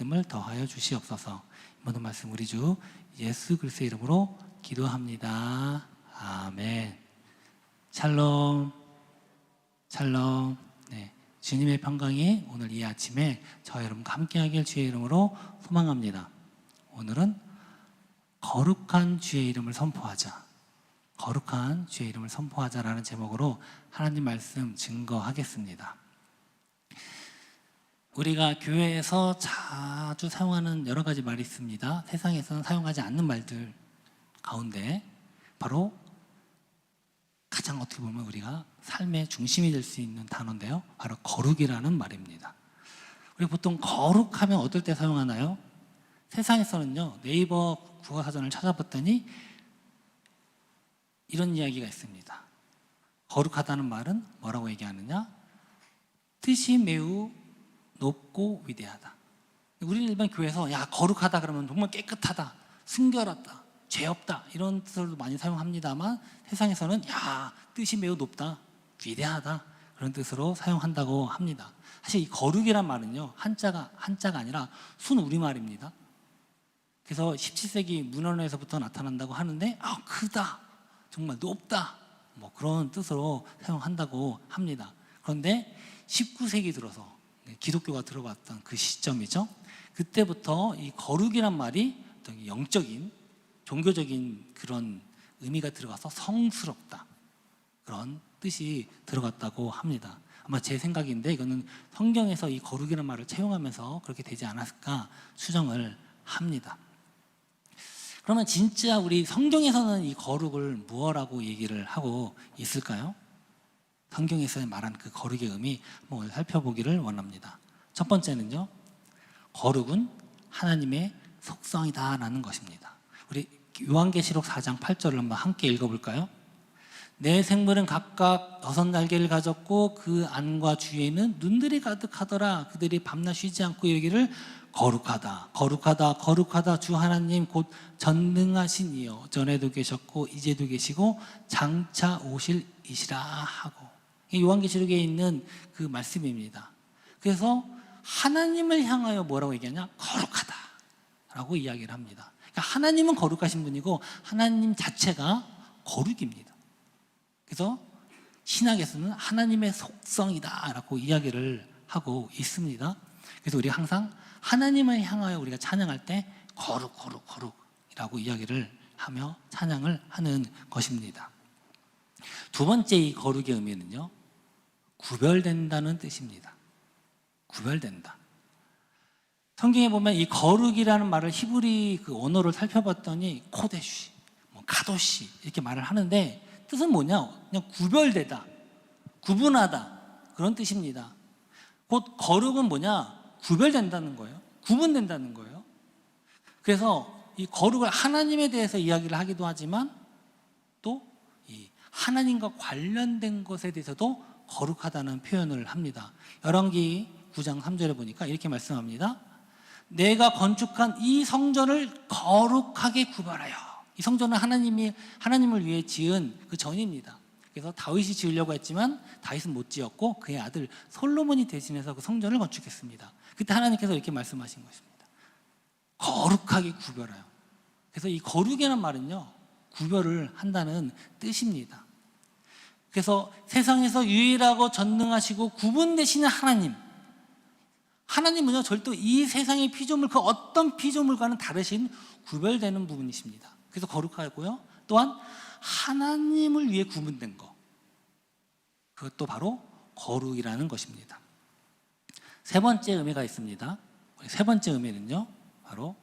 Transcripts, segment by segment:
믿음을 더하여 주시옵소서. 모든 말씀 우리 주 예수 그리스도의 이름으로 기도합니다. 아멘. 샬롬. 샬롬. 네, 주님의 평강이 오늘 이 아침에 저와 여러분과 함께하길 주의 이름으로 소망합니다. 오늘은 거룩한 주의 이름을 선포하자. 거룩한 주의 이름을 선포하자라는 제목으로 하나님 말씀 증거하겠습니다. 우리가 교회에서 자주 사용하는 여러 가지 말이 있습니다. 세상에서는 사용하지 않는 말들 가운데 바로 가장 어떻게 보면 우리가 삶의 중심이 될 수 있는 단어인데요, 바로 거룩이라는 말입니다. 우리 보통 거룩하면 어떨 때 사용하나요? 세상에서는요, 네이버 국어사전을 찾아봤더니 이런 이야기가 있습니다. 거룩하다는 말은 뭐라고 얘기하느냐? 뜻이 매우 높고 위대하다. 우리는 일반 교회에서 야, 거룩하다 그러면 정말 깨끗하다, 순결하다, 죄 없다, 이런 뜻으로 많이 사용합니다만, 세상에서는 야, 뜻이 매우 높다, 위대하다, 그런 뜻으로 사용한다고 합니다. 사실 이 거룩이란 말은요, 한자가 아니라 순 우리말입니다. 그래서 17세기 문헌에서부터 나타난다고 하는데, 크다, 정말 높다, 뭐 그런 뜻으로 사용한다고 합니다. 그런데 19세기 들어서 기독교가 들어왔던 그 시점이죠. 그때부터 이 거룩이란 말이 어떤 영적인, 종교적인 그런 의미가 들어가서 성스럽다, 그런 뜻이 들어갔다고 합니다. 아마 제 생각인데 이거는 성경에서 이 거룩이라는 말을 채용하면서 그렇게 되지 않았을까 추정을 합니다. 그러면 진짜 우리 성경에서는 이 거룩을 무엇라고 얘기를 하고 있을까요? 성경에서 말한 그 거룩의 의미 한번 살펴보기를 원합니다. 첫 번째는요, 거룩은 하나님의 속성이다라는 것입니다. 우리 요한계시록 4장 8절을 한번 함께 읽어볼까요? 내 생물은 각각 6날개를 가졌고 그 안과 주위에는 눈들이 가득하더라. 그들이 밤낮 쉬지 않고 이르기를 거룩하다, 거룩하다, 거룩하다, 주 하나님 곧 전능하신 이여, 전에도 계셨고 이제도 계시고 장차 오실 이시라 하고, 이 요한계시록에 있는 그 말씀입니다. 그래서 하나님을 향하여 뭐라고 얘기하냐? 거룩하다 라고 이야기를 합니다. 그러니까 하나님은 거룩하신 분이고 하나님 자체가 거룩입니다. 그래서 신학에서는 하나님의 속성이다 라고 이야기를 하고 있습니다. 그래서 우리가 항상 하나님을 향하여 우리가 찬양할 때 거룩, 거룩, 거룩이라고 이야기를 하며 찬양을 하는 것입니다. 두 번째 이 거룩의 의미는요, 구별된다는 뜻입니다. 구별된다. 성경에 보면 이 거룩이라는 말을 히브리 그 언어를 살펴봤더니 코데시, 가도시 이렇게 말을 하는데 뜻은 뭐냐? 그냥 구별되다, 구분하다, 그런 뜻입니다. 곧 거룩은 뭐냐? 구별된다는 거예요. 구분된다는 거예요. 그래서 이 거룩을 하나님에 대해서 이야기를 하기도 하지만 또 이 하나님과 관련된 것에 대해서도 거룩하다는 표현을 합니다. 열왕기 9장 3절에 보니까 이렇게 말씀합니다. 내가 건축한 이 성전을 거룩하게 구별하여. 이 성전은 하나님을 위해 지은 그 전입니다. 그래서 다윗이 지으려고 했지만 다윗은 못 지었고 그의 아들 솔로몬이 대신해서 그 성전을 건축했습니다. 그때 하나님께서 이렇게 말씀하신 것입니다. 거룩하게 구별하여. 그래서 이 거룩이라는 말은요, 구별을 한다는 뜻입니다. 그래서 세상에서 유일하고 전능하시고 구분되시는 하나님은요, 절대 이 세상의 피조물, 그 어떤 피조물과는 다르신 구별되는 부분이십니다. 그래서 거룩하고요, 또한 하나님을 위해 구분된 것, 그것도 바로 거룩이라는 것입니다. 세 번째 의미가 있습니다. 세 번째 의미는요, 바로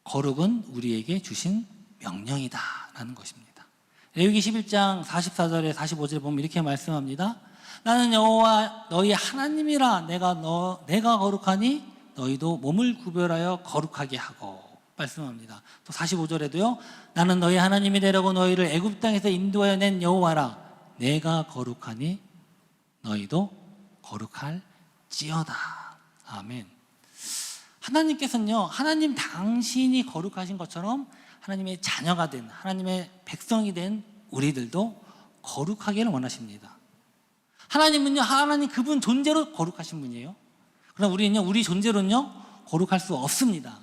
거룩은 우리에게 주신 명령이다라는 것입니다. 레위기 11장 44절에 45절에 보면 이렇게 말씀합니다. 나는 여호와 너희 하나님이라. 내가 거룩하니 너희도 몸을 구별하여 거룩하게 하고, 말씀합니다. 또 45절에도요, 나는 너희 하나님이 되려고 너희를 애굽 땅에서 인도하여 낸 여호와라. 내가 거룩하니 너희도 거룩할지어다. 아멘. 하나님께서는요, 하나님 당신이 거룩하신 것처럼 하나님의 자녀가 된, 하나님의 백성이 된 우리들도 거룩하기를 원하십니다. 하나님은요, 하나님 그분 존재로 거룩하신 분이에요. 그러나 우리는요, 우리 존재로는요, 거룩할 수 없습니다.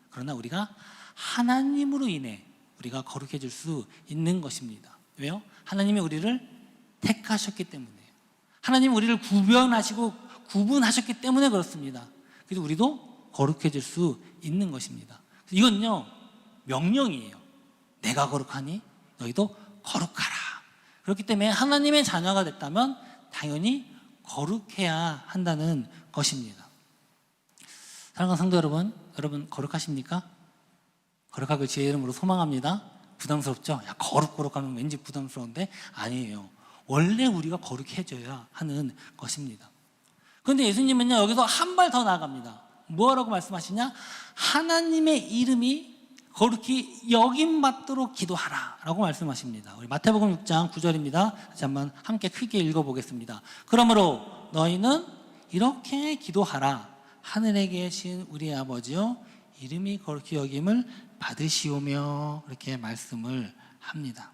그러나 우리가 하나님으로 인해 우리가 거룩해질 수 있는 것입니다. 왜요? 하나님이 우리를 택하셨기 때문에요. 하나님이 우리를 구분하셨기 때문에 그렇습니다. 그래서 우리도 거룩해질 수 있는 것입니다. 이건요, 명령이에요. 내가 거룩하니 너희도 거룩하라. 그렇기 때문에 하나님의 자녀가 됐다면 당연히 거룩해야 한다는 것입니다. 사랑하는 성도 여러분, 여러분 거룩하십니까? 거룩하길 주의 이름으로 소망합니다. 부담스럽죠? 야, 거룩하면 왠지 부담스러운데 아니에요. 원래 우리가 거룩해져야 하는 것입니다. 그런데 예수님은요, 여기서 한 발 더 나아갑니다. 뭐라고 말씀하시냐? 하나님의 이름이 거룩히 여김받도록 기도하라 라고 말씀하십니다. 우리 마태복음 6장 9절입니다. 다시 한번 함께 크게 읽어보겠습니다. 그러므로 너희는 이렇게 기도하라. 하늘에 계신 우리 아버지여, 이름이 거룩히 여김을 받으시오며, 이렇게 말씀을 합니다.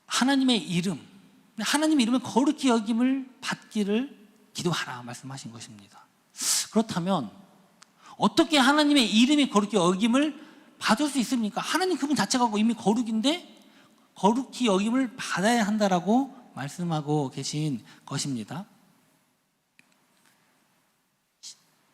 하나님의 이름을 거룩히 여김을 받기를 기도하라 말씀하신 것입니다. 그렇다면 어떻게 하나님의 이름이 거룩히 여김을 받을 수 있습니까? 하나님 그분 자체가 이미 거룩인데 거룩히 여김을 받아야 한다라고 말씀하고 계신 것입니다.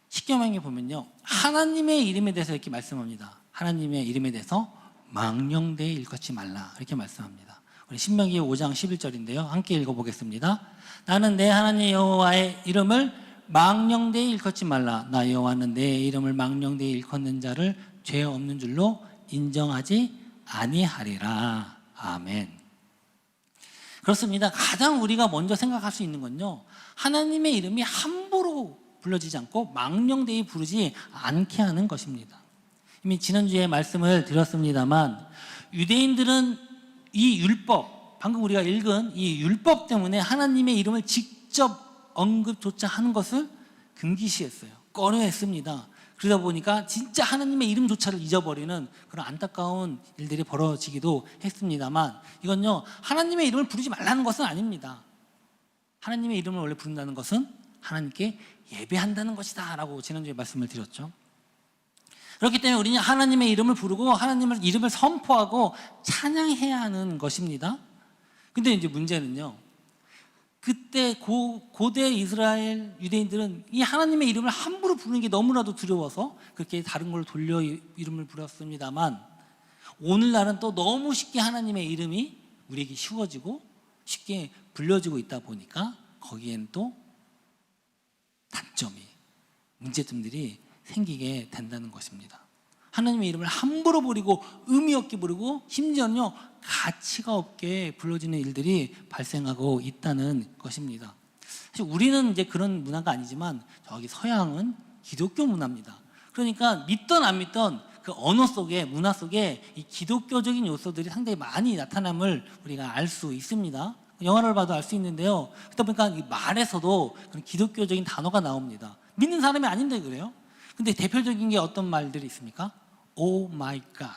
십계명에 보면요, 하나님의 이름에 대해서 이렇게 말씀합니다. 하나님의 이름에 대해서 망령되이 일컫지 말라, 이렇게 말씀합니다. 우리 신명기 5장 11절인데요 함께 읽어보겠습니다. 나는 내 하나님 여호와의 이름을 망령되이 일컫지 말라. 나 여호와는 내 이름을 망령되이 일컫는 자를 죄 없는 줄로 인정하지 아니하리라. 아멘. 그렇습니다. 가장 우리가 먼저 생각할 수 있는 건요, 하나님의 이름이 함부로 불러지지 않고 망령되이 부르지 않게 하는 것입니다. 이미 지난주에 말씀을 드렸습니다만 유대인들은 이 율법, 방금 우리가 읽은 이 율법 때문에 하나님의 이름을 직접 언급조차 하는 것을 금기시했어요. 꺼려했습니다. 그러다 보니까 진짜 하나님의 이름조차를 잊어버리는 그런 안타까운 일들이 벌어지기도 했습니다만, 이건요, 하나님의 이름을 부르지 말라는 것은 아닙니다. 하나님의 이름을 원래 부른다는 것은 하나님께 예배한다는 것이다 라고 지난주에 말씀을 드렸죠. 그렇기 때문에 우리는 하나님의 이름을 부르고 하나님의 이름을 선포하고 찬양해야 하는 것입니다. 근데 이제 문제는요, 그때 고대 이스라엘 유대인들은 이 하나님의 이름을 함부로 부르는 게 너무나도 두려워서 그렇게 다른 걸 돌려 이름을 불렀습니다만, 오늘날은 또 너무 쉽게 하나님의 이름이 우리에게 쉬워지고 쉽게 불려지고 있다 보니까 거기에는 또 단점이, 문제점들이 생기게 된다는 것입니다. 하나님의 이름을 함부로 부르고 의미 없게 부르고 심지어는요, 가치가 없게 불러지는 일들이 발생하고 있다는 것입니다. 사실 우리는 이제 그런 문화가 아니지만 저기 서양은 기독교 문화입니다. 그러니까 믿던 안 믿던 그 언어 속에, 문화 속에 이 기독교적인 요소들이 상당히 많이 나타남을 우리가 알 수 있습니다. 영화를 봐도 알 수 있는데요, 그러다 보니까 이 말에서도 그런 기독교적인 단어가 나옵니다. 믿는 사람이 아닌데 그래요? 근데 대표적인 게 어떤 말들이 있습니까? Oh my God.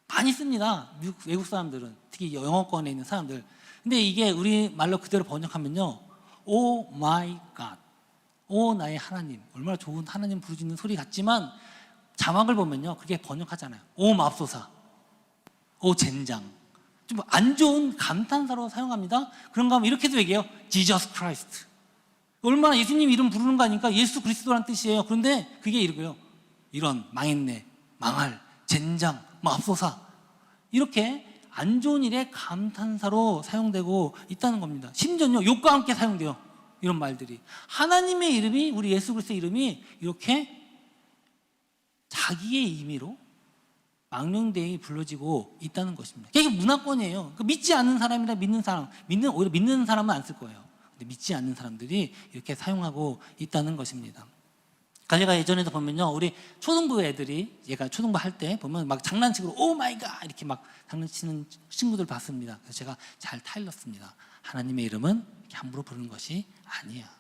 많이 씁니다. 외국 사람들은, 특히 영어권에 있는 사람들. 근데 이게 우리 말로 그대로 번역하면요, Oh my God. 오 나의 하나님. 얼마나 좋은 하나님 부르짖는 소리 같지만 자막을 보면요, 그게 번역하잖아요. 오 맙소사. 오 젠장. 좀 안 좋은 감탄사로 사용합니다. 그런가 하면 이렇게도 얘기해요. Jesus Christ. 얼마나 예수님 이름 부르는 거 아니까 예수 그리스도란 뜻이에요. 그런데 그게 이러고요, 이런 망했네, 망할, 젠장, 맙소사, 이렇게 안 좋은 일에 감탄사로 사용되고 있다는 겁니다. 심지어는요, 욕과 함께 사용돼요. 이런 말들이. 하나님의 이름이, 우리 예수 그리스도의 이름이 이렇게 자기의 임의로 망령되이 불러지고 있다는 것입니다. 이게 문화권이에요. 믿지 않는 사람이나 믿는 사람, 오히려 믿는 사람은 안 쓸 거예요. 근데 믿지 않는 사람들이 이렇게 사용하고 있다는 것입니다. 제가 예전에도 보면요, 우리 초등부 애들이, 얘가 초등부 할 때 보면 막 장난식으로 오 마이 갓 이렇게 막 장난치는 친구들 봤습니다. 그래서 제가 잘 타일렀습니다. 하나님의 이름은 이렇게 함부로 부르는 것이 아니야.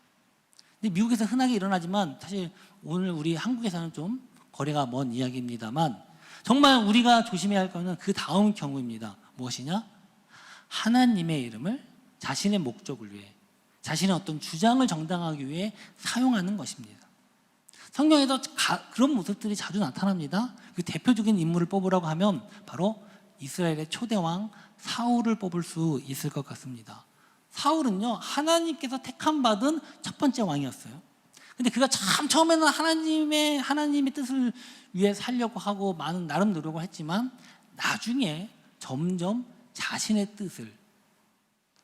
근데 미국에서 흔하게 일어나지만 사실 오늘 우리 한국에서는 좀 거리가 먼 이야기입니다만, 정말 우리가 조심해야 할 거는 그 다음 경우입니다. 무엇이냐? 하나님의 이름을 자신의 목적을 위해, 자신의 어떤 주장을 정당하기 위해 사용하는 것입니다. 성경에도 그런 모습들이 자주 나타납니다. 그 대표적인 인물을 뽑으라고 하면 바로 이스라엘의 초대왕 사울을 뽑을 수 있을 것 같습니다. 사울은요, 하나님께서 택함 받은 첫 번째 왕이었어요. 근데 그가 참 처음에는 하나님의 뜻을 위해 살려고 하고 많은 나름 노력을 했지만 나중에 점점 자신의 뜻을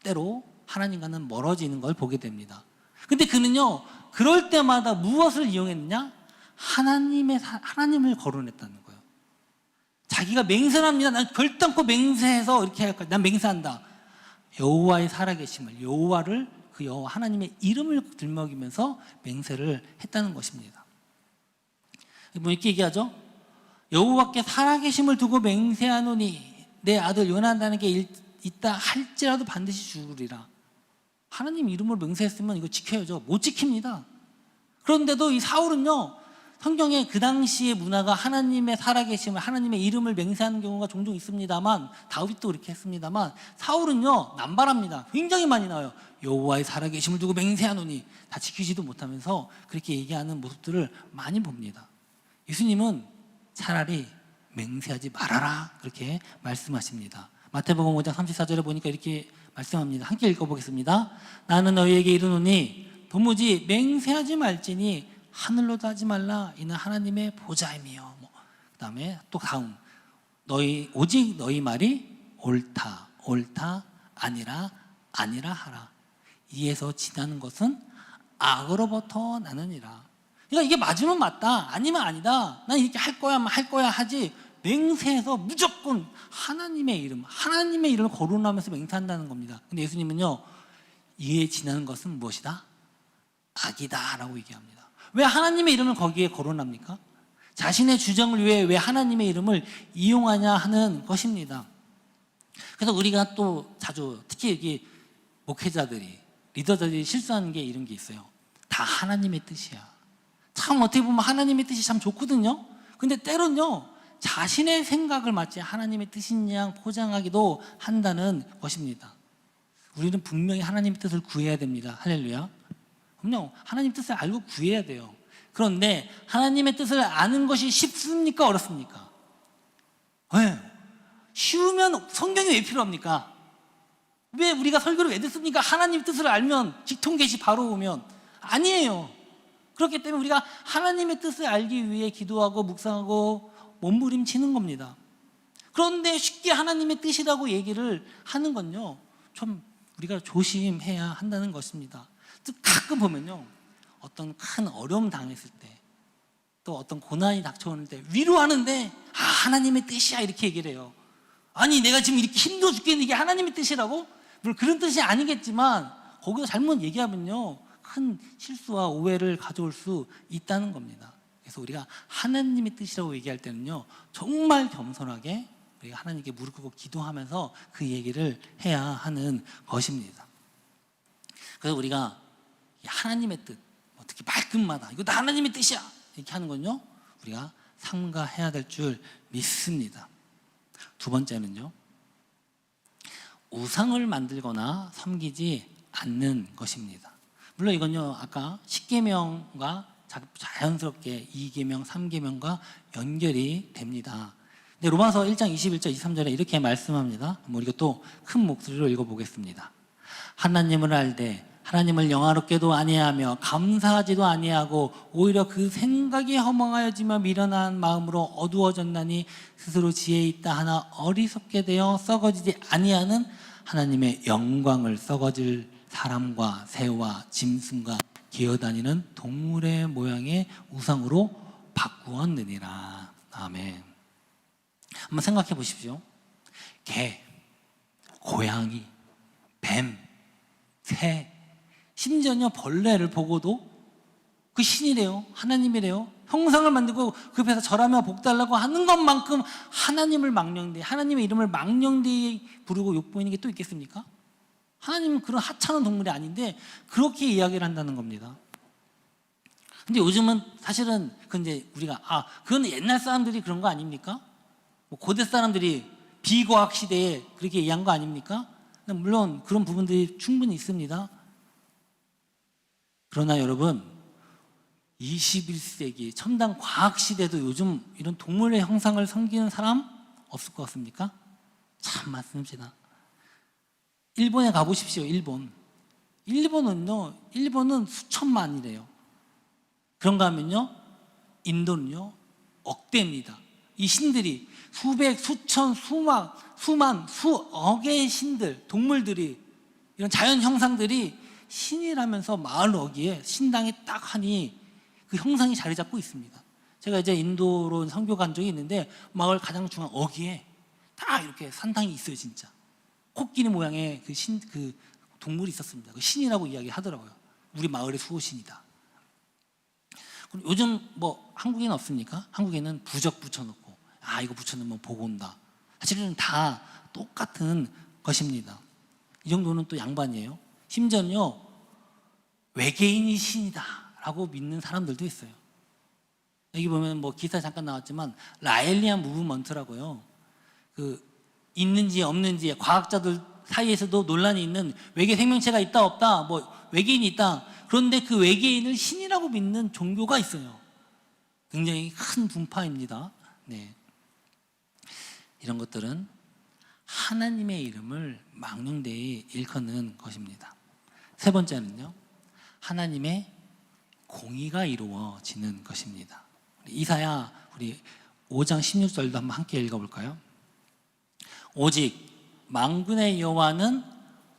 때로 하나님과는 멀어지는 걸 보게 됩니다. 근데 그는요, 그럴 때마다 무엇을 이용했느냐? 하나님을 거론했다는 거예요. 자기가 맹세합니다. 난 결단코 맹세해서 이렇게 할 거야. 난 맹세한다. 여호와의 살아계심을, 그 여호와 하나님의 이름을 들먹이면서 맹세를 했다는 것입니다. 뭐 이렇게 얘기하죠. 여호와께 살아계심을 두고 맹세하노니 내 아들 요나단에게 있다 할지라도 반드시 죽으리라. 하나님 이름을 맹세했으면 이거 지켜야죠. 못 지킵니다. 그런데도 이 사울은요, 성경에 그 당시의 문화가 하나님의 살아계심을, 하나님의 이름을 맹세하는 경우가 종종 있습니다만, 다윗도 그렇게 했습니다만, 사울은요 남발합니다. 굉장히 많이 나와요. 여호와의 살아계심을 두고 맹세하노니, 다 지키지도 못하면서 그렇게 얘기하는 모습들을 많이 봅니다. 예수님은 차라리 맹세하지 말아라 그렇게 말씀하십니다. 마태복음 5장 34절에 보니까 이렇게 말씀합니다. 함께 읽어보겠습니다. 나는 너희에게 이르노니 도무지 맹세하지 말지니 하늘로도 하지 말라. 이는 하나님의 보좌임이요. 그다음에 또 다음, 오직 너희 말이 옳다 아니라 하라. 이에서 지나는 것은 악으로부터 나느니라. 그러니까 이게 맞으면 맞다, 아니면 아니다. 난 이렇게 할 거야 하지, 맹세해서 무조건 하나님의 이름을 거론하면서 맹세한다는 겁니다. 근데 예수님은요, 이에 지나는 것은 무엇이다? 악이다 라고 얘기합니다. 왜 하나님의 이름을 거기에 거론합니까? 자신의 주장을 위해 왜 하나님의 이름을 이용하냐 하는 것입니다. 그래서 우리가 또 자주, 특히 여기 목회자들이, 리더들이 실수하는 게 이런 게 있어요. 다 하나님의 뜻이야. 참 어떻게 보면 하나님의 뜻이 참 좋거든요. 근데 때로는요, 자신의 생각을 마치 하나님의 뜻인 양 포장하기도 한다는 것입니다. 우리는 분명히 하나님의 뜻을 구해야 됩니다. 할렐루야. 그럼요, 하나님의 뜻을 알고 구해야 돼요. 그런데 하나님의 뜻을 아는 것이 쉽습니까? 어렵습니까? 네. 쉬우면 성경이 왜 필요합니까? 왜 우리가 설교를 왜 듣습니까? 하나님의 뜻을 알면, 직통계시 바로 오면. 아니에요. 그렇기 때문에 우리가 하나님의 뜻을 알기 위해 기도하고 묵상하고 몸부림치는 겁니다. 그런데 쉽게 하나님의 뜻이라고 얘기를 하는 건요, 좀 우리가 조심해야 한다는 것입니다. 가끔 보면요, 어떤 큰 어려움 당했을 때, 또 어떤 고난이 닥쳐오는 때 위로하는데 하나님의 뜻이야 이렇게 얘기를 해요. 아니, 내가 지금 이렇게 힘들어 죽겠는데 이게 하나님의 뜻이라고? 물론 그런 뜻이 아니겠지만 거기서 잘못 얘기하면요, 큰 실수와 오해를 가져올 수 있다는 겁니다. 그래서 우리가 하나님의 뜻이라고 얘기할 때는요, 정말 겸손하게 우리가 하나님께 무릎 꿇고 기도하면서 그 얘기를 해야 하는 것입니다. 그래서 우리가 하나님의 뜻, 특히 말끝마다 이거 다 하나님의 뜻이야 이렇게 하는 건요, 우리가 삼가해야 될 줄 믿습니다. 두 번째는요, 우상을 만들거나 섬기지 않는 것입니다. 물론 이건요, 아까 10계명과 자연스럽게 2계명, 3계명과 연결이 됩니다. 근데 로마서 1장 21절, 23절에 이렇게 말씀합니다. 우리가 또 큰 목소리로 읽어보겠습니다. 하나님을 알되 하나님을 영화롭게도 아니하며 감사하지도 아니하고 오히려 그 생각이 허망하여지며 미련한 마음으로 어두워졌나니 스스로 지혜 있다 하나 어리석게 되어 썩어지지 아니하는 하나님의 영광을 썩어질 사람과 새와 짐승과 기어다니는 동물의 모양의 우상으로 바꾸었느니라. 아멘. 한번 생각해 보십시오. 개, 고양이, 뱀, 새, 심지어는요 벌레를 보고도 그 신이래요, 하나님이래요, 형상을 만들고 그 앞에서 절하며 복달라고 하는 것만큼 하나님을 망령되이, 하나님의 이름을 망령되이 부르고 욕보이는 게 또 있겠습니까? 하나님은 그런 하찮은 동물이 아닌데 그렇게 이야기를 한다는 겁니다. 근데 요즘은 사실은 근데 우리가 그건 옛날 사람들이 그런 거 아닙니까? 고대 사람들이 비과학 시대에 그렇게 이해한 거 아닙니까? 물론 그런 부분들이 충분히 있습니다. 그러나 여러분 21세기 첨단 과학 시대도 요즘 이런 동물의 형상을 섬기는 사람 없을 것 같습니까? 참 많습니다. 일본에 가보십시오. 일본은 수천만이래요. 그런가 하면요, 인도는요 억대입니다. 이 신들이 수백, 수천, 수만, 수억의 신들, 동물들이, 이런 자연 형상들이 신이라면서 마을 어귀에 신당에 딱 하니 그 형상이 자리 잡고 있습니다. 제가 이제 인도로 선교 간 적이 있는데 마을 가장 중앙 어귀에 딱 이렇게 산당이 있어요. 진짜 코끼리 모양의 그 동물이 있었습니다. 그 신이라고 이야기하더라고요. 우리 마을의 수호신이다. 그럼 요즘 뭐 한국에는 없습니까? 한국에는 부적 붙여놓고 이거 붙여놓으면 보고 온다. 사실은 다 똑같은 것입니다. 이 정도는 또 양반이에요. 심지어는요 외계인이 신이다 라고 믿는 사람들도 있어요. 여기 보면 뭐 기사에 잠깐 나왔지만 라엘리안 무브먼트라고요, 그 있는지 없는지 과학자들 사이에서도 논란이 있는 외계 생명체가 있다 없다, 뭐 외계인이 있다, 그런데 그 외계인을 신이라고 믿는 종교가 있어요. 굉장히 큰 분파입니다. 네. 이런 것들은 하나님의 이름을 망령되이 일컫는 것입니다. 세 번째는요, 하나님의 공의가 이루어지는 것입니다. 이사야 우리 5장 16절도 한번 함께 읽어볼까요? 오직 만군의 여호와는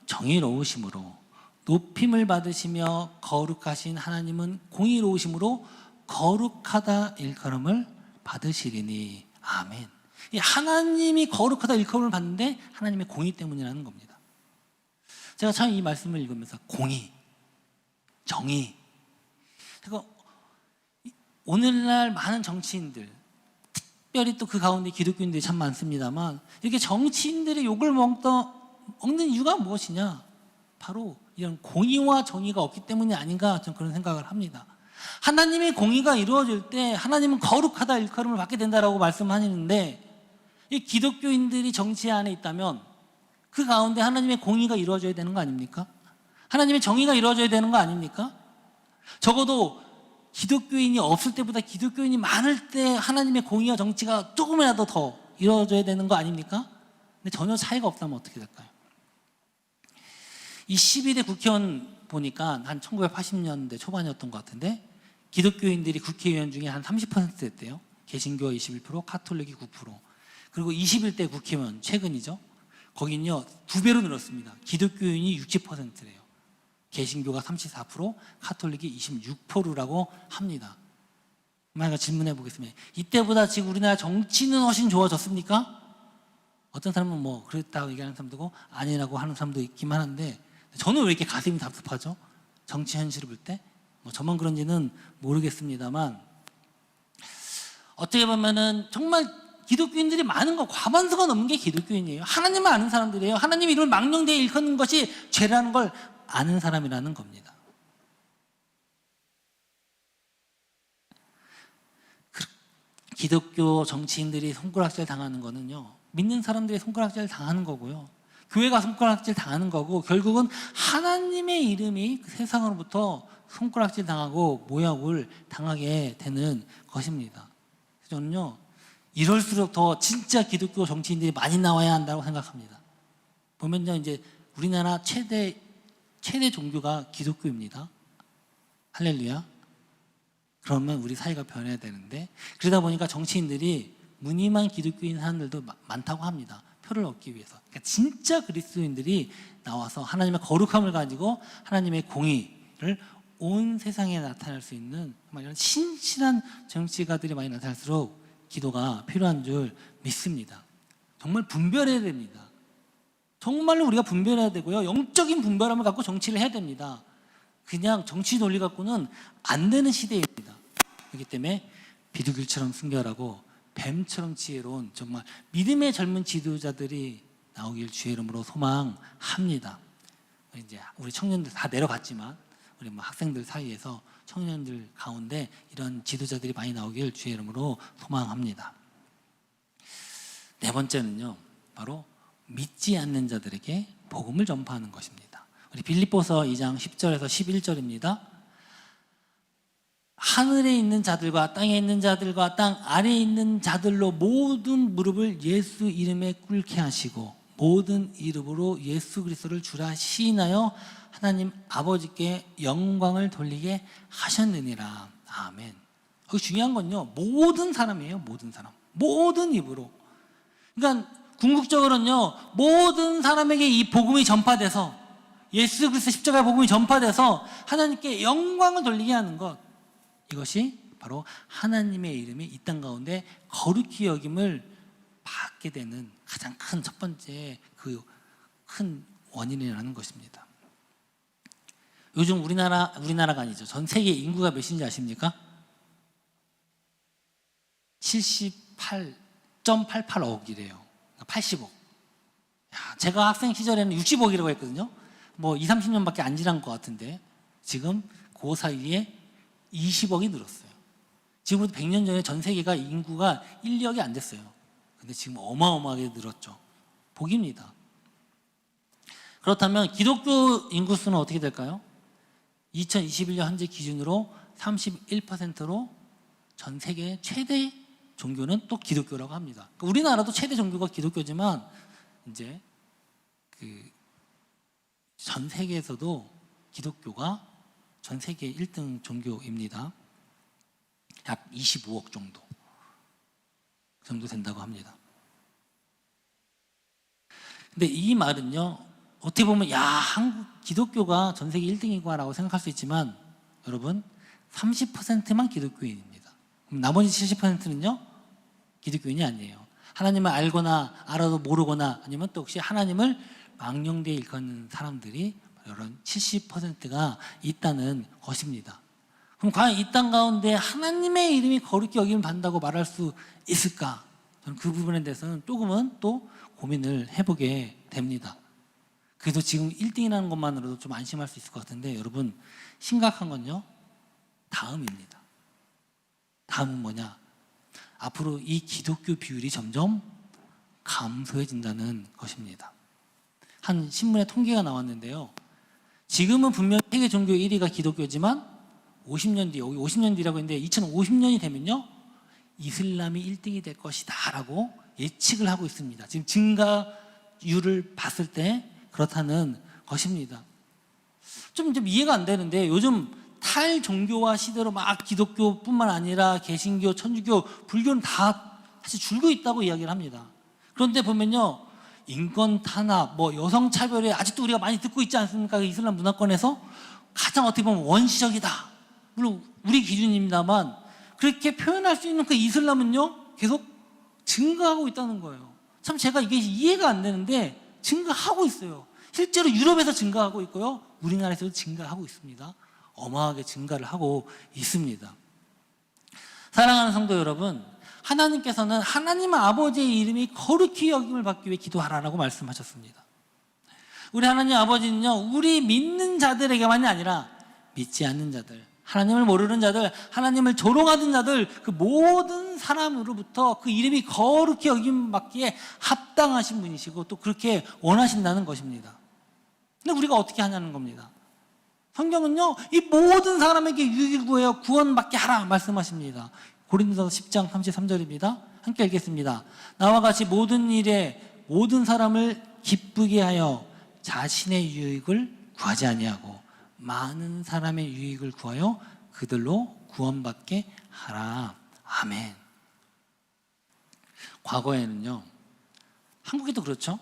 정의로우심으로 높임을 받으시며 거룩하신 하나님은 공의로우심으로 거룩하다 일컬음을 받으시리니. 아멘. 이 하나님이 거룩하다 일컬음을 받는데 하나님의 공의 때문이라는 겁니다. 제가 참 이 말씀을 읽으면서 공의, 정의, 그리고 오늘날 많은 정치인들, 특별히 또 그 가운데 기독교인들이 참 많습니다만, 이렇게 정치인들이 욕을 먹는 이유가 무엇이냐? 바로 이런 공의와 정의가 없기 때문이 아닌가, 저는 그런 생각을 합니다. 하나님의 공의가 이루어질 때 하나님은 거룩하다 일컬음을 받게 된다라고 말씀하시는데, 이 기독교인들이 정치 안에 있다면 그 가운데 하나님의 공의가 이루어져야 되는 거 아닙니까? 하나님의 정의가 이루어져야 되는 거 아닙니까? 적어도 기독교인이 없을 때보다 기독교인이 많을 때 하나님의 공의와 정치가 조금이라도 더 이루어져야 되는 거 아닙니까? 근데 전혀 차이가 없다면 어떻게 될까요? 이 12대 국회의원 보니까 한 1980년대 초반이었던 것 같은데, 기독교인들이 국회의원 중에 한 30% 됐대요. 개신교가 21%, 카톨릭이 9%. 그리고 21대 국회의원, 최근이죠. 거긴요 2배로 늘었습니다. 기독교인이 60%래요. 개신교가 34%, 카톨릭이 26%라고 합니다. 제가 질문해 보겠습니다. 이때보다 지금 우리나라 정치는 훨씬 좋아졌습니까? 어떤 사람은 뭐 그랬다고 얘기하는 사람도 있고 아니라고 하는 사람도 있기만 한데, 저는 왜 이렇게 가슴이 답답하죠? 정치 현실을 볼 때? 뭐 저만 그런지는 모르겠습니다만, 어떻게 보면은 정말 기독교인들이 많은 거, 과반수가 넘는 게 기독교인이에요. 하나님을 아는 사람들이에요. 하나님 이름을 망령되이 일컫는 것이 죄라는 걸 아는 사람이라는 겁니다. 기독교 정치인들이 손가락질 당하는 거는요, 믿는 사람들이 손가락질 당하는 거고요, 교회가 손가락질 당하는 거고, 결국은 하나님의 이름이 세상으로부터 손가락질 당하고 모욕을 당하게 되는 것입니다. 저는요, 이럴수록 더 진짜 기독교 정치인들이 많이 나와야 한다고 생각합니다. 보면요, 이제 우리나라 최대 종교가 기독교입니다. 할렐루야. 그러면 우리 사회가 변해야 되는데, 그러다 보니까 정치인들이 무늬만 기독교인 사람들도 많다고 합니다. 표를 얻기 위해서. 그러니까 진짜 그리스도인들이 나와서 하나님의 거룩함을 가지고 하나님의 공의를 온 세상에 나타낼 수 있는 이런 신실한 정치가들이 많이 나타날수록 기도가 필요한 줄 믿습니다. 정말 분별해야 됩니다. 정말로 우리가 분별해야 되고요, 영적인 분별함을 갖고 정치를 해야 됩니다. 그냥 정치 논리 갖고는 안 되는 시대입니다. 그렇기 때문에 비둘기처럼 순결하고 뱀처럼 지혜로운 정말 믿음의 젊은 지도자들이 나오길 주의 이름으로 소망합니다. 이제 우리 청년들 다 내려갔지만 우리 뭐 학생들 사이에서 청년들 가운데 이런 지도자들이 많이 나오길 주의 이름으로 소망합니다. 네 번째는요, 바로 믿지 않는 자들에게 복음을 전파하는 것입니다. 우리 빌립보서 2장 10절에서 11절입니다. 하늘에 있는 자들과 땅에 있는 자들과 땅 아래에 있는 자들로 모든 무릎을 예수 이름에 꿇게 하시고 모든 이름으로 예수 그리스도를 주라 시인하여 하나님 아버지께 영광을 돌리게 하셨느니라. 아멘. 그 중요한 건요, 모든 사람이에요. 모든 사람, 모든 입으로. 그러니까 궁극적으로는요, 모든 사람에게 이 복음이 전파돼서 예수 그리스도 십자가의 복음이 전파돼서 하나님께 영광을 돌리게 하는 것, 이것이 바로 하나님의 이름이 이 땅 가운데 거룩히 여김을 받게 되는 가장 큰 첫 번째 그 큰 원인이라는 것입니다. 요즘 우리나라가 아니죠, 전 세계 인구가 몇인지 아십니까? 78.88억이래요. 80억. 제가 학생 시절에는 60억이라고 했거든요. 뭐 2, 30년밖에 안 지난 것 같은데 지금 그 사이에 20억이 늘었어요. 지금부터 100년 전에 전 세계가 인구가 1, 2억이 안 됐어요. 근데 지금 어마어마하게 늘었죠. 복입니다. 그렇다면 기독교 인구수는 어떻게 될까요? 2021년 현재 기준으로 31%로 전 세계 최대 종교는 또 기독교라고 합니다. 우리나라도 최대 종교가 기독교지만 이제 전 세계에서도 기독교가 전 세계 1등 종교입니다. 약 25억 정도 된다고 합니다. 근데 이 말은요, 어떻게 보면 한국 기독교가 전 세계 1등이구나라고 생각할 수 있지만 여러분, 30%만 기독교인입니다. 그럼 나머지 70%는요 기독교인이 아니에요. 하나님을 알거나 알아도 모르거나 아니면 또 혹시 하나님을 망령되이 일컫는 사람들이 이런 70%가 있다는 것입니다. 그럼 과연 이 땅 가운데 하나님의 이름이 거룩히 여김을 받는다고 말할 수 있을까? 저는 그 부분에 대해서는 조금은 또 고민을 해보게 됩니다. 그래도 지금 1등이라는 것만으로도 좀 안심할 수 있을 것 같은데 여러분, 심각한 건요, 다음입니다. 다음은 뭐냐? 앞으로 이 기독교 비율이 점점 감소해진다는 것입니다. 한 신문에 통계가 나왔는데요, 지금은 분명 세계 종교 1위가 기독교지만 50년 뒤, 여기 50년 뒤라고 했는데 2050년이 되면요 이슬람이 1등이 될 것이다 라고 예측을 하고 있습니다. 지금 증가율을 봤을 때 그렇다는 것입니다. 좀 이해가 안 되는데 요즘 탈종교화 시대로 막 기독교뿐만 아니라 개신교, 천주교, 불교는 다 사실 줄고 있다고 이야기를 합니다. 그런데 보면요, 인권 탄압, 여성 차별에 아직도 우리가 많이 듣고 있지 않습니까? 이슬람 문화권에서 가장 어떻게 보면 원시적이다. 물론 우리 기준입니다만 그렇게 표현할 수 있는 그 이슬람은요 계속 증가하고 있다는 거예요. 참 제가 이게 이해가 안 되는데 증가하고 있어요. 실제로 유럽에서 증가하고 있고요, 우리나라에서도 증가하고 있습니다. 어마하게 증가를 하고 있습니다. 사랑하는 성도 여러분, 하나님께서는 하나님 아버지의 이름이 거룩히 여김을 받기 위해 기도하라라고 말씀하셨습니다. 우리 하나님 아버지는요, 우리 믿는 자들에게만이 아니라 믿지 않는 자들, 하나님을 모르는 자들, 하나님을 조롱하는 자들, 그 모든 사람으로부터 그 이름이 거룩히 여김 받기에 합당하신 분이시고 또 그렇게 원하신다는 것입니다. 근데 우리가 어떻게 하냐는 겁니다. 성경은요, 이 모든 사람에게 유익을 구하여 구원받게 하라 말씀하십니다. 고린도서 10장 33절입니다. 함께 읽겠습니다. 나와 같이 모든 일에 모든 사람을 기쁘게 하여 자신의 유익을 구하지 아니하고 많은 사람의 유익을 구하여 그들로 구원받게 하라. 아멘. 과거에는요, 한국에도 그렇죠,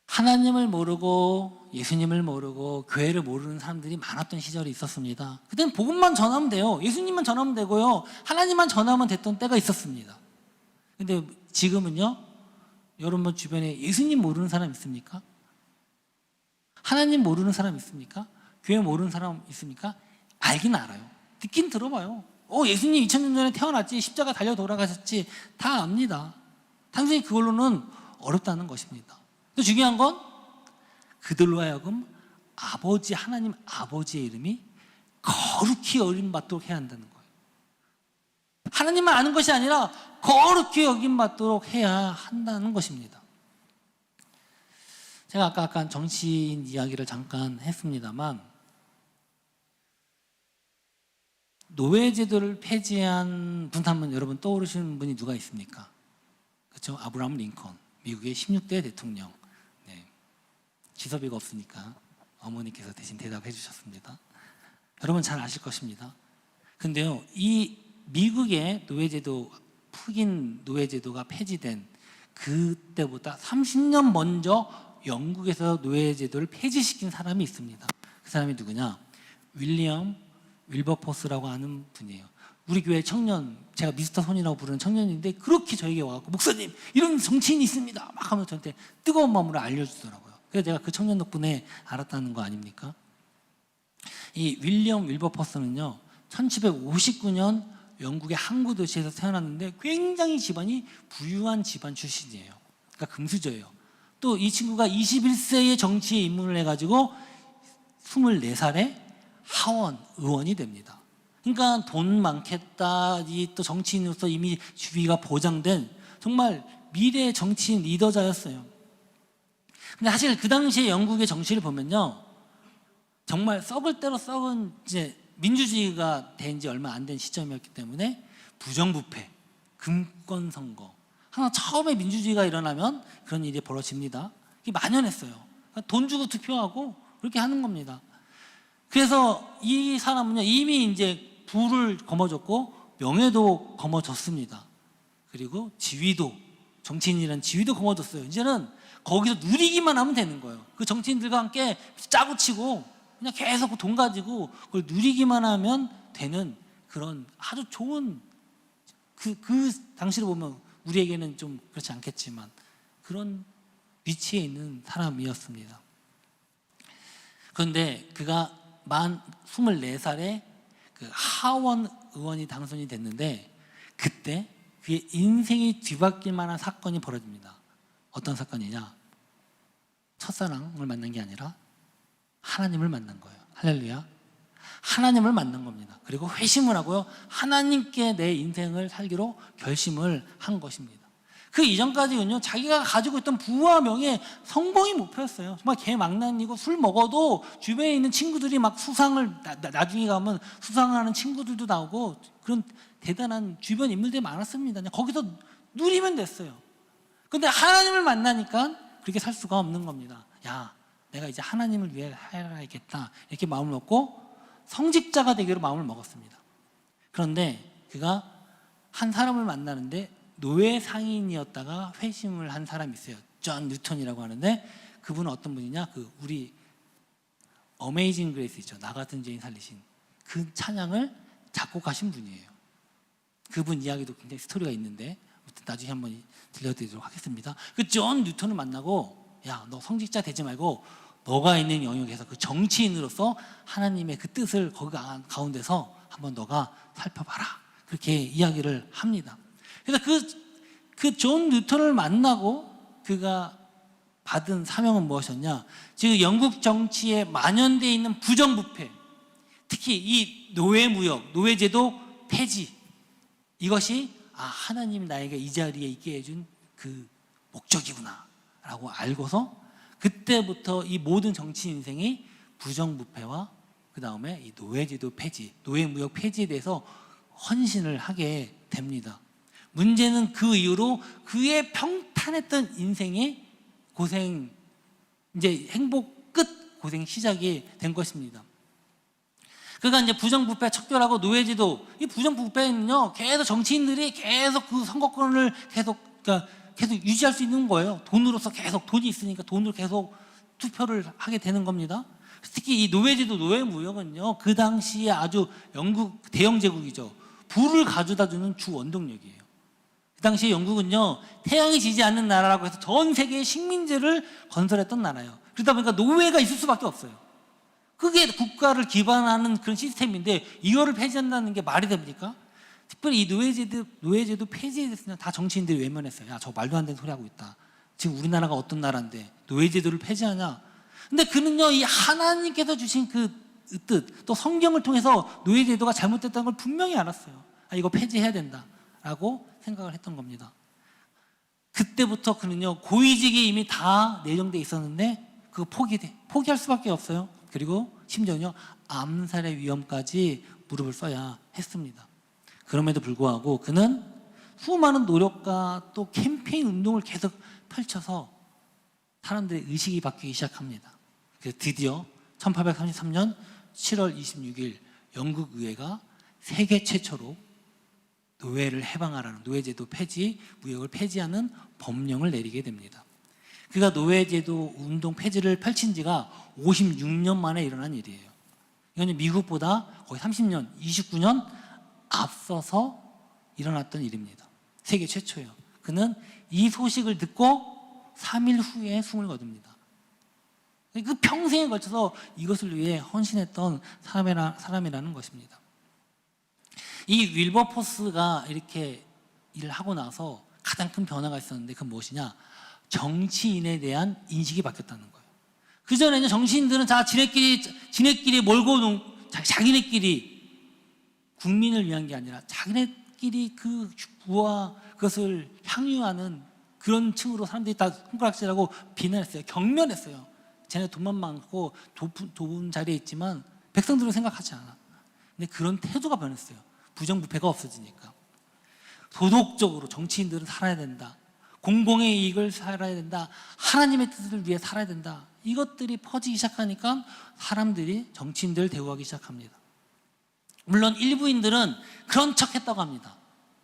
하나님을 모르고 예수님을 모르고 교회를 모르는 사람들이 많았던 시절이 있었습니다. 그때는 복음만 전하면 돼요. 예수님만 전하면 되고요, 하나님만 전하면 됐던 때가 있었습니다. 근데 지금은요, 여러분 주변에 예수님 모르는 사람 있습니까? 하나님 모르는 사람 있습니까? 교회 모르는 사람 있습니까? 알긴 알아요. 듣긴 들어봐요. 예수님 2000년 전에 태어났지, 십자가 달려 돌아가셨지, 다 압니다. 단순히 그걸로는 어렵다는 것입니다. 또 중요한 건 그들로 하여금 아버지, 하나님 아버지의 이름이 거룩히 여김받도록 해야 한다는 거예요. 하나님만 아는 것이 아니라 거룩히 여김받도록 해야 한다는 것입니다. 제가 아까 정치인 이야기를 잠깐 했습니다만 노예제도를 폐지한 분 하면 여러분 떠오르시는 분이 누가 있습니까? 그렇죠? 아브라함 링컨, 미국의 16대 대통령. 네. 지섭이가 없으니까 어머니께서 대신 대답해 주셨습니다. 여러분 잘 아실 것입니다. 근데요, 이 미국의 노예제도, 흑인 노예제도가 폐지된 그때보다 30년 먼저 영국에서 노예제도를 폐지시킨 사람이 있습니다. 그 사람이 누구냐? 윌리엄 윌버포스라고 하는 분이에요. 우리 교회 청년, 제가 미스터 손이라고 부르는 청년인데 그렇게 저에게 와갖고 목사님 이런 정치인이 있습니다 막 하면서 저한테 뜨거운 마음으로 알려주더라고요. 그래서 제가 그 청년 덕분에 알았다는 거 아닙니까? 이 윌리엄 윌버포스는요 1759년 영국의 항구 도시에서 태어났는데 굉장히 집안이 부유한 집안 출신이에요. 그러니까 금수저예요. 또 이 친구가 21세의 정치에 입문을 해가지고 24살에 하원 의원이 됩니다. 그러니까 돈 많겠다, 이 또 정치인으로서 이미 주위가 보장된 정말 미래의 정치인 리더자였어요. 근데 사실 그 당시에 영국의 정치를 보면요, 정말 썩을 대로 썩은 이제 민주주의가 된 지 얼마 안 된 시점이었기 때문에 부정부패, 금권 선거, 하나 처음에 민주주의가 일어나면 그런 일이 벌어집니다. 이게 만연했어요. 그러니까 돈 주고 투표하고 그렇게 하는 겁니다. 그래서 이 사람은요 이미 이제 부를 거머쥐었고 명예도 거머쥐었습니다. 그리고 지위도, 정치인이라는 지위도 거머쥐었어요. 이제는 거기서 누리기만 하면 되는 거예요. 그 정치인들과 함께 짜고 치고 그냥 계속 돈 가지고 그걸 누리기만 하면 되는 그런 아주 좋은 그 당시로 보면 우리에게는 좀 그렇지 않겠지만 그런 위치에 있는 사람이었습니다. 그런데 그가 만 24살에 그 하원 의원이 당선이 됐는데 그때 그의 인생이 뒤바뀔 만한 사건이 벌어집니다. 어떤 사건이냐? 첫사랑을 만난 게 아니라 하나님을 만난 거예요. 할렐루야. 하나님을 만난 겁니다. 그리고 회심을 하고요, 하나님께 내 인생을 살기로 결심을 한 것입니다. 그 이전까지는요 자기가 가지고 있던 부와 명예, 성공이 목표였어요. 정말 개망난이고 술 먹어도 주변에 있는 친구들이 막 수상을 나중에 가면 수상하는 친구들도 나오고 그런 대단한 주변 인물들이 많았습니다. 그냥 거기서 누리면 됐어요. 근데 하나님을 만나니까 그렇게 살 수가 없는 겁니다. 야, 내가 이제 하나님을 위해 살아야겠다 이렇게 마음을 먹고 성직자가 되기로 마음을 먹었습니다. 그런데 그가 한 사람을 만나는데 노예 상인이었다가 회심을 한 사람이 있어요. 존 뉴턴이라고 하는데 그분은 어떤 분이냐? 그 우리 어메이징 그레이스 있죠. 나 같은 죄인 살리신 그 찬양을 작곡하신 분이에요. 그분 이야기도 굉장히 스토리가 있는데 나중에 한번 들려드리도록 하겠습니다. 그 존 뉴턴을 만나고 야, 너 성직자 되지 말고 너가 있는 영역에서 그 정치인으로서 하나님의 그 뜻을 거기 가운데서 한번 너가 살펴봐라. 그렇게 이야기를 합니다. 그래서 그 존 뉴턴을 만나고 그가 받은 사명은 무엇이었냐? 지금 영국 정치에 만연되어 있는 부정부패, 특히 이 노예무역, 노예제도 폐지, 이것이 하나님이 나에게 이 자리에 있게 해준 그 목적이구나 라고 알고서 그때부터 이 모든 정치 인생이 부정부패와 그 다음에 이 노예제도 폐지, 노예무역 폐지에 대해서 헌신을 하게 됩니다. 문제는 그 이후로 그의 평탄했던 인생의 고생, 이제 행복 끝 고생 시작이 된 것입니다. 그가 이제 부정부패 척결하고 노예제도, 이 부정부패는요 계속 정치인들이 계속 그 선거권을 그러니까 계속 유지할 수 있는 거예요. 돈으로서 계속, 돈이 있으니까 돈으로 계속 투표를 하게 되는 겁니다. 특히 이 노예제도, 노예무역은요 그 당시에 아주 영국 대영 제국이죠. 부를 가져다 주는 주 원동력이에요. 그 당시에 영국은요 태양이 지지 않는 나라라고 해서 전 세계의 식민지를 건설했던 나라예요. 그러다 보니까 노예가 있을 수밖에 없어요. 그게 국가를 기반하는 그런 시스템인데 이거를 폐지한다는 게 말이 됩니까? 특별히 이 노예제도 폐지에 대해서는 다 정치인들이 외면했어요. 야, 저 말도 안 되는 소리 하고 있다. 지금 우리나라가 어떤 나라인데 노예제도를 폐지하냐? 근데 그는요 이 하나님께서 주신 그 뜻, 또 성경을 통해서 노예제도가 잘못됐다는 걸 분명히 알았어요. 이거 폐지해야 된다라고 생각을 했던 겁니다. 그때부터 그는요 고위직이 이미 다 내정돼 있었는데 그거 포기할 수밖에 없어요. 그리고 심지어는요 암살의 위험까지 무릎을 써야 했습니다. 그럼에도 불구하고 그는 수많은 노력과 또 캠페인 운동을 계속 펼쳐서 사람들의 의식이 바뀌기 시작합니다. 그래서 드디어 1833년 7월 26일 영국 의회가 세계 최초로 노예를 해방하라는 노예제도 폐지, 무역을 폐지하는 법령을 내리게 됩니다. 그가 노예제도 운동 폐지를 펼친 지가 56년 만에 일어난 일이에요. 이건 미국보다 거의 30년, 29년 앞서서 일어났던 일입니다. 세계 최초예요. 그는 이 소식을 듣고 3일 후에 숨을 거둡니다. 그 평생에 걸쳐서 이것을 위해 헌신했던 사람이라는 것입니다. 이 윌버포스가 이렇게 일을 하고 나서 가장 큰 변화가 있었는데 그건 무엇이냐? 정치인에 대한 인식이 바뀌었다는 거예요. 그전에는 정치인들은 지네끼리 몰고 자기네끼리 국민을 위한 게 아니라 자기네끼리 그 부와 그것을 향유하는 그런 층으로 사람들이 다 손가락질하고 비난했어요. 경멸했어요. 쟤네 돈만 많고 좋은 자리에 있지만 백성들은 생각하지 않아. 근데 그런 태도가 변했어요. 부정부패가 없어지니까. 도덕적으로 정치인들은 살아야 된다. 공공의 이익을 살아야 된다. 하나님의 뜻을 위해 살아야 된다. 이것들이 퍼지기 시작하니까 사람들이 정치인들을 대우하기 시작합니다. 물론 일부인들은 그런 척했다고 합니다.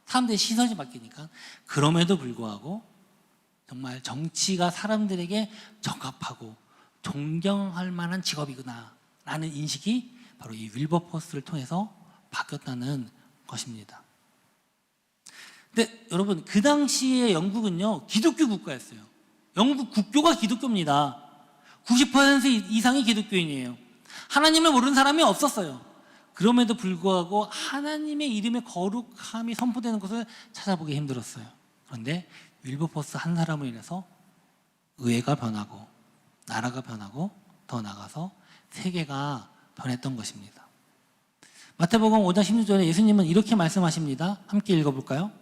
사람들의 시선이 바뀌니까. 그럼에도 불구하고 정말 정치가 사람들에게 적합하고 존경할 만한 직업이구나 라는 인식이 바로 이 윌버포스를 통해서 바뀌었다는 것입니다. 근데 여러분, 그 당시에 영국은요 기독교 국가였어요. 영국 국교가 기독교입니다. 90% 이상이 기독교인이에요. 하나님을 모르는 사람이 없었어요. 그럼에도 불구하고 하나님의 이름의 거룩함이 선포되는 것을 찾아보기 힘들었어요. 그런데 윌버포스 한 사람으로 인해서 의회가 변하고 나라가 변하고 더 나아가서 세계가 변했던 것입니다. 마태복음 5장 16절에 예수님은 이렇게 말씀하십니다. 함께 읽어볼까요?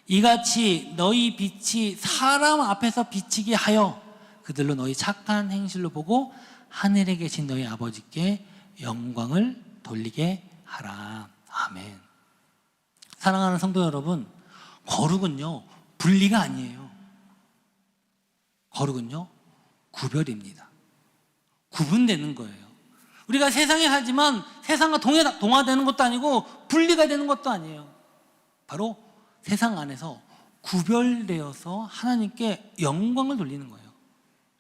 이같이 너희 빛이 사람 앞에서 비치게 하여 그들로 너희 착한 행실로 보고 하늘에 계신 너희 아버지께 영광을 돌리게 하라. 아멘. 사랑하는 성도 여러분, 거룩은요 분리가 아니에요. 거룩은요 구별입니다. 구분되는 거예요. 우리가 세상에 살지만 세상과 동화되는 것도 아니고 분리가 되는 것도 아니에요. 바로 세상 안에서 구별되어서 하나님께 영광을 돌리는 거예요.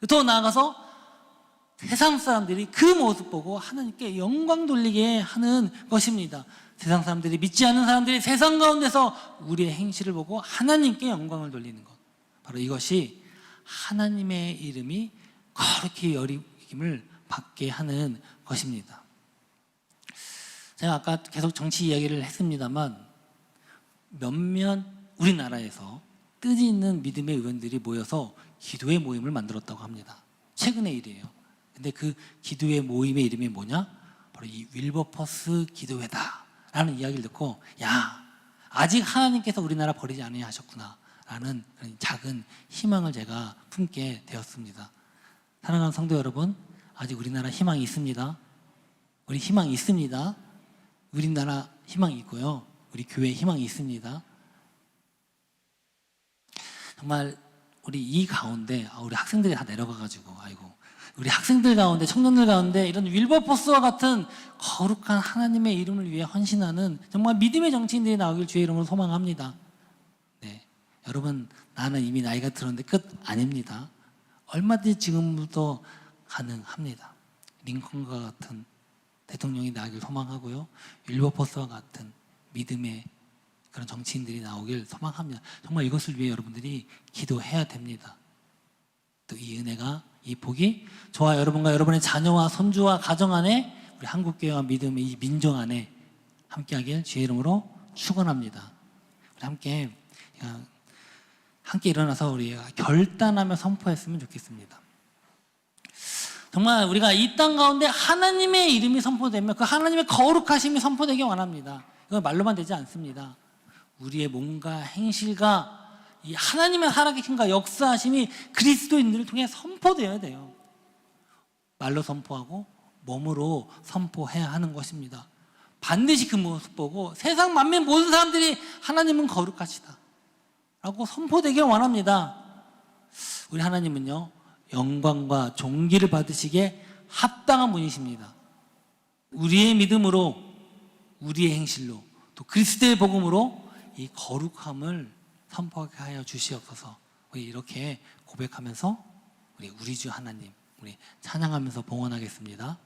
더 나아가서 세상 사람들이 그 모습 보고 하나님께 영광 돌리게 하는 것입니다. 세상 사람들이 믿지 않는 사람들이 세상 가운데서 우리의 행실을 보고 하나님께 영광을 돌리는 것, 바로 이것이 하나님의 이름이 거룩히 여김을 받게 하는 것입니다. 제가 아까 계속 정치 이야기를 했습니다만 몇몇 우리나라에서 뜻이 있는 믿음의 의원들이 모여서 기도회 모임을 만들었다고 합니다. 최근의 일이에요. 근데 그 기도회 모임의 이름이 뭐냐? 바로 이 윌버포스 기도회다 라는 이야기를 듣고, 야, 아직 하나님께서 우리나라 버리지 아니하셨구나 라는 그런 작은 희망을 제가 품게 되었습니다. 사랑하는 성도 여러분, 아직 우리나라 희망이 있습니다. 우리 희망이 있습니다. 우리나라 희망이 있고요, 우리 교회에 희망이 있습니다. 정말 우리 이 가운데 우리 학생들이 다 내려가가지고, 아이고, 우리 학생들 가운데, 청년들 가운데 이런 윌버포스와 같은 거룩한 하나님의 이름을 위해 헌신하는 정말 믿음의 정치인들이 나오길 주의 이름으로 소망합니다. 네, 여러분, 나는 이미 나이가 들었는데 끝 아닙니다. 얼마든지 지금부터 가능합니다. 링컨과 같은 대통령이 나오길 소망하고요, 윌버포스와 같은 믿음의 그런 정치인들이 나오길 소망합니다. 정말 이것을 위해 여러분들이 기도해야 됩니다. 또 이 은혜가, 이 복이 저와 여러분과 여러분의 자녀와 손주와 가정 안에, 우리 한국교회와 믿음의 이 민족 안에 함께하길 주의 이름으로 축원합니다. 우리 함께 일어나서 우리가 결단하며 선포했으면 좋겠습니다. 정말 우리가 이 땅 가운데 하나님의 이름이 선포되면 그 하나님의 거룩하심이 선포되기 원합니다. 이건 말로만 되지 않습니다. 우리의 몸과 행실과 이 하나님의 살아계심과 역사하심이 그리스도인들을 통해 선포되어야 돼요. 말로 선포하고 몸으로 선포해야 하는 것입니다. 반드시 그 모습 보고 세상 만민 모든 사람들이 하나님은 거룩하시다 라고 선포되길 원합니다. 우리 하나님은요, 영광과 존귀를 받으시기에 합당한 분이십니다. 우리의 믿음으로, 우리의 행실로, 또 그리스도의 복음으로 이 거룩함을 선포하게 하여 주시옵소서. 우리 이렇게 고백하면서 우리 주 하나님, 우리 찬양하면서 봉헌하겠습니다.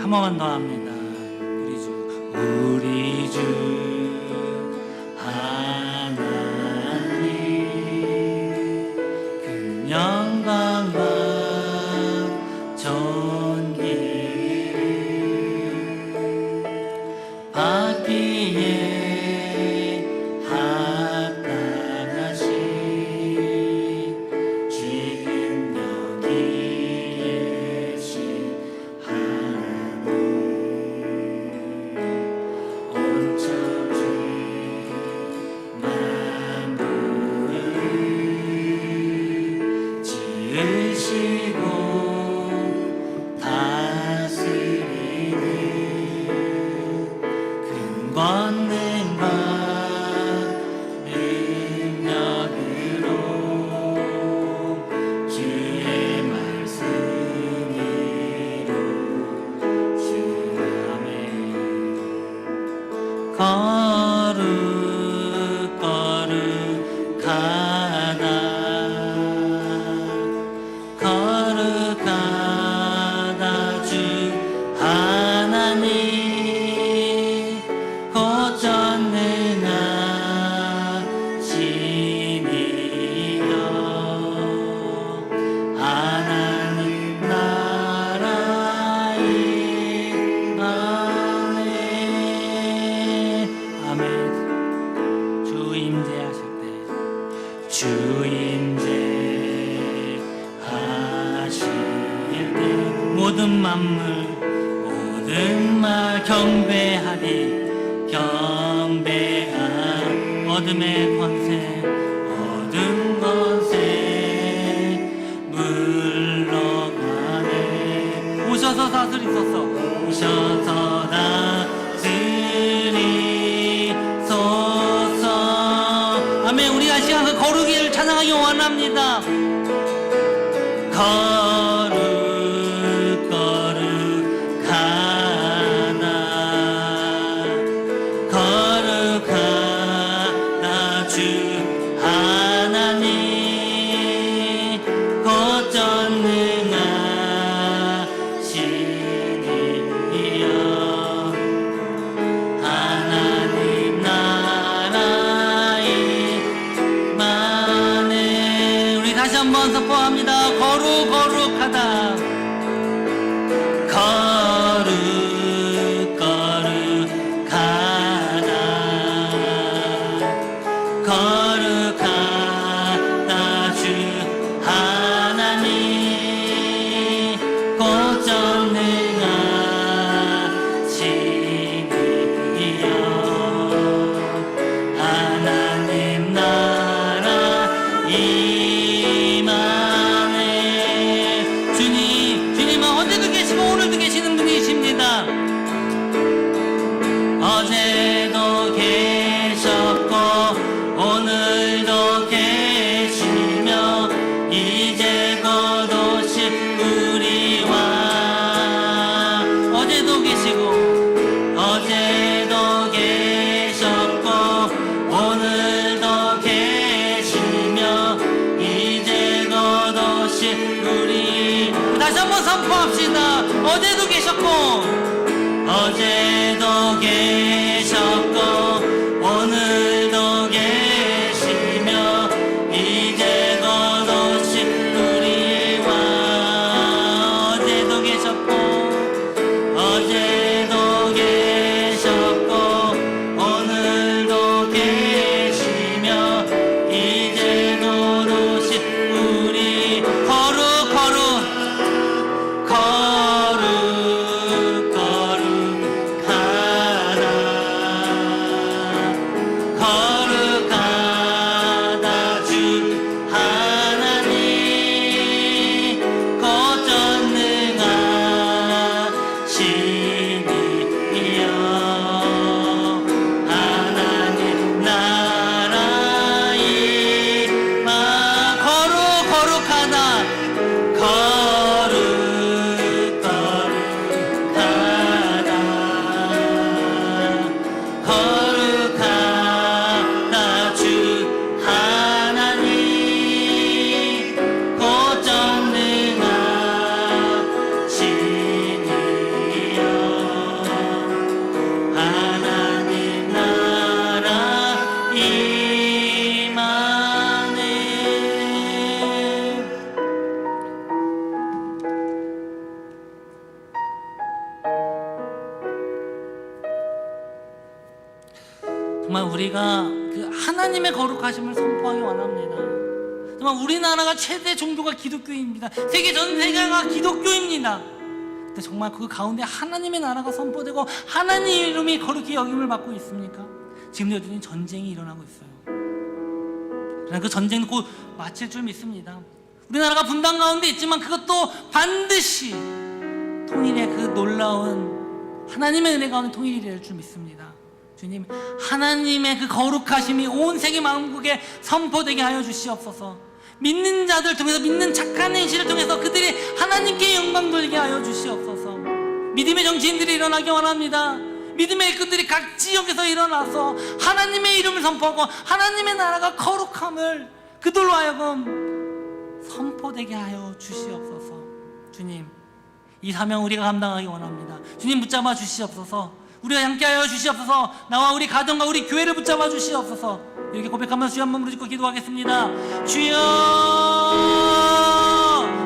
한 번만 더 합니다. 우리 주 하나님, 그 영광과 존귀를 받기에 합당하신 지금 여기 계신 거룩하다 주 하나님, 곧 전능하시니여. 하나님 나라의 아멘. 주 임재하실 때, 주 임재하실 때 모든 말 경배하리. 경배한 어둠의 권세, 어둠 권세 물러가네. 오셔서 다스리소서. 오셔서 다스리소서. 아멘. 우리가 이 시간 그 거룩을 찬양하기 원합니다. 거룩하다 주 하나님, 곧 전능하시니여. 하나님 나라의 만에. 우리 다시 한번 선포합니다. 거룩하다. 거룩하다 주 하나님, 곧 전능하시니여. 계시고 어제도 계셨고 오늘도 계시며 이제 곧 오실 우리 다시 한번 선포합시다. 어제도 계셨고 어제도 계셨고 오늘도 계시며 이제 곧 오실 우리 왕 어제도 계셨고 어제도 계셨고 오늘도 계시며 이제 곧 오실 우리 거룩 거룩하다 주 하나님 곧 전능하시니여 하나님 나라 임하 거룩하다 거룩하다 주 하나님 곧 전능하시니여 하나님 나라 임하네. 정말 우리가 그 하나님의 거룩하심을 선포하기 원합니다. 정말 우리나라가 최대 종교가 기독교입니다. 세계 전 세계가 기독교입니다. 근데 정말 그 가운데 하나님의 나라가 선포되고 하나님 이름이 거룩히 여김을 받고 있습니까? 지금 여전히 전쟁이 일어나고 있어요. 그러나 그 전쟁은 곧 마칠 줄 믿습니다. 우리나라가 분단 가운데 있지만 그것도 반드시 통일의 그 놀라운 하나님의 은혜 가운데 통일이 될 줄 믿습니다. 주님, 하나님의 그 거룩하심이 온 세계 만국에 선포되게 하여 주시옵소서. 믿는 자들 통해서, 믿는 착한 행실을 통해서 그들이 하나님께 영광 돌리게 하여 주시옵소서. 믿음의 정치인들이 일어나기 원합니다. 믿음의 그들이 각 지역에서 일어나서 하나님의 이름을 선포하고 하나님의 나라가 거룩함을 그들로 하여금 선포되게 하여 주시옵소서. 주님, 이 사명 우리가 감당하기 원합니다. 주님, 붙잡아 주시옵소서. 우리가 함께하여 주시옵소서. 나와 우리 가정과 우리 교회를 붙잡아 주시옵소서. 이렇게 고백하면서 주여 한번 부르짖고 기도하겠습니다. 주여,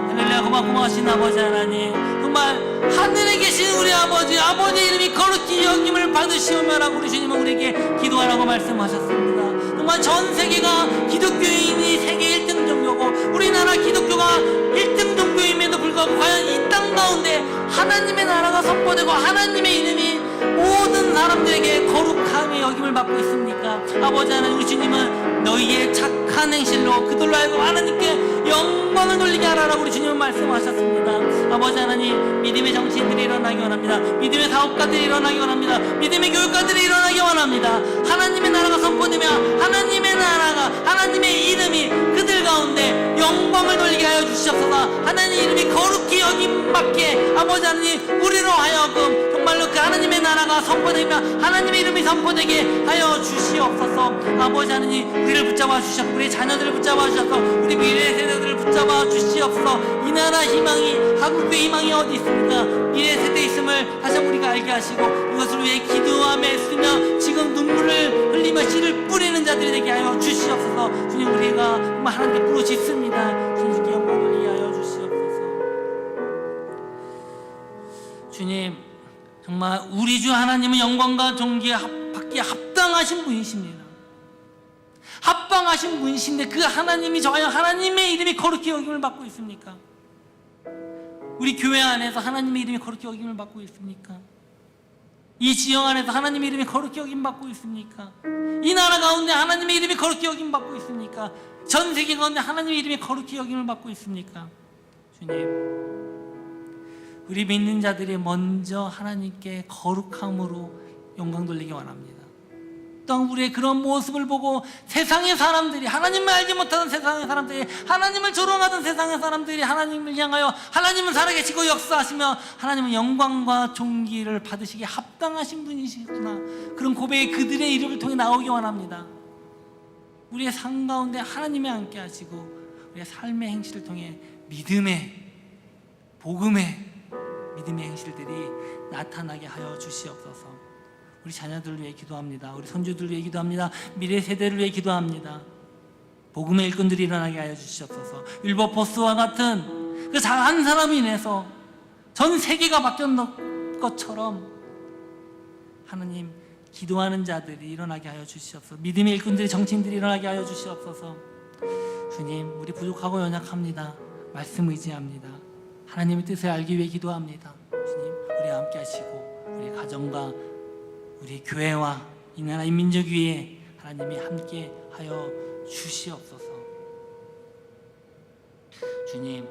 할렐루야. 고마우신 아버지 하나님, 정말 하늘에 계신 우리 아버지, 아버지 이름이 거룩히 여김을 받으시오며라고 우리 주님은 우리에게 기도하라고 말씀하셨습니다. 정말 전 세계가 기독교인이 세계 1등 종교고 우리나라 기독교가 1등 종교임에도 불구하고 과연 이 땅 가운데 하나님의 나라가 선포되고 하나님의 이름이 모든 사람들에게 거룩함의 여김을 받고 있습니까? 아버지 하나님, 우리 주님은 너희의 착한 행실로 그들로 하여금 하나님께 영광을 돌리게 하라라고 우리 주님은 말씀하셨습니다. 아버지 하나님, 믿음의 정치인들이 일어나기 원합니다. 믿음의 사업가들이 일어나기 원합니다. 믿음의 교육가들이 일어나기 원합니다. 하나님의 나라가 선포되며 하나님의 나라가, 하나님의 이름이 그들 가운데 영광을 돌리게 하여 주시옵소서. 하나님 이름이 거룩히 여김받게 아버지 하나님, 우리로 하여금 정말로 그 하나님의 나라가 선포되며 하나님의 이름이 선포되게 하여 주시옵소서. 아버지 하나님, 우리를 붙잡아 주셔서 우리 자녀들을 붙잡아 주셔서 우리 미래 세대들을 붙잡아 주시옵소서. 이 나라 희망이, 한국의 희망이 어디 있습니까? 미래 세대에 있음을 다시 한번 우리가 알게 하시고 이것을 위해 기도하며 애쓰며 지금 눈물을 흘리며 씨를 뿌리는 자들이 되게 하여 주시옵소서. 주님, 우리가 정말 하나님께 부르짖습니다. 주님께 영광 돌리게 하여 주시옵소서. 주님, 정말 우리 주 하나님은 영광과 존귀에 받기에 합당하신 분이십니다. 합당하신 분이신데 그 하나님이 저와 하나님의 이름이 거룩히 여김을 받고 있습니까? 우리 교회 안에서 하나님의 이름이 거룩히 여김을 받고 있습니까? 이 지역 안에서 하나님의 이름이 거룩히 여김 받고 있습니까? 이 나라 가운데 하나님의 이름이 거룩히 여김 받고 있습니까? 전 세계 가운데 하나님의 이름이 거룩히 여김을 받고 있습니까? 주님, 우리 믿는 자들이 먼저 하나님께 거룩함으로 영광 돌리기 원합니다. 또한 우리의 그런 모습을 보고 세상의 사람들이, 하나님을 알지 못하는 세상의 사람들이, 하나님을 조롱하던 세상의 사람들이 하나님을 향하여 하나님은 살아계시고 역사하시며 하나님은 영광과 존귀를 받으시기에 합당하신 분이시구나, 그런 고백이 그들의 이름을 통해 나오기 원합니다. 우리의 삶 가운데 하나님이 함께 하시고 우리의 삶의 행실을 통해 믿음의, 복음의, 믿음의 행실들이 나타나게 하여 주시옵소서. 우리 자녀들을 위해 기도합니다. 우리 손주들을 위해 기도합니다. 미래 세대를 위해 기도합니다. 복음의 일꾼들이 일어나게 하여 주시옵소서. 윌버포스와 같은 그 한 사람이 인해서 전 세계가 바뀌었던 것처럼 하나님, 기도하는 자들이 일어나게 하여 주시옵소서. 믿음의 일꾼들이, 정치인들이 일어나게 하여 주시옵소서. 주님, 우리 부족하고 연약합니다. 말씀 의지합니다. 하나님의 뜻을 알기 위해 기도합니다. 주님, 우리와 함께 하시고 우리 가정과 우리 교회와 이 나라 이 민족 위에 하나님이 함께 하여 주시옵소서. 주님,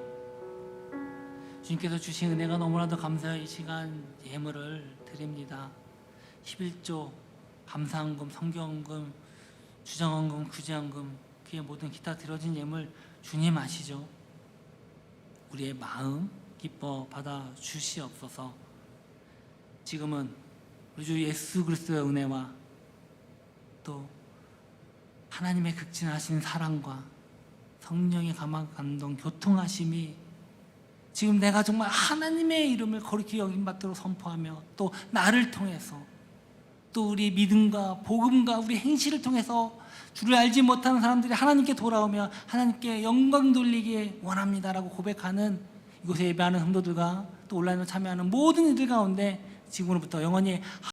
주님께서 주신 은혜가 너무나도 감사해 이 시간 예물을 드립니다. 11조, 감사헌금, 성경헌금, 주정헌금, 구제헌금, 그의 모든 기타 드려진 예물 주님 아시죠? 우리의 마음 기뻐 받아 주시옵소서. 지금은 우리 주 예수 그리스도의 은혜와 또 하나님의 극진하신 사랑과 성령의 감동, 교통하심이 지금 내가 정말 하나님의 이름을 거룩히 여김받도록 선포하며 또 나를 통해서 또 우리 믿음과 복음과 우리 행실을 통해서 주를 알지 못하는 사람들이 하나님께 돌아오며 하나님께 영광 돌리기에 원합니다라고 고백하는 이곳에 예배하는 성도들과 또 온라인으로 참여하는 모든 이들 가운데 지금으로부터 영원히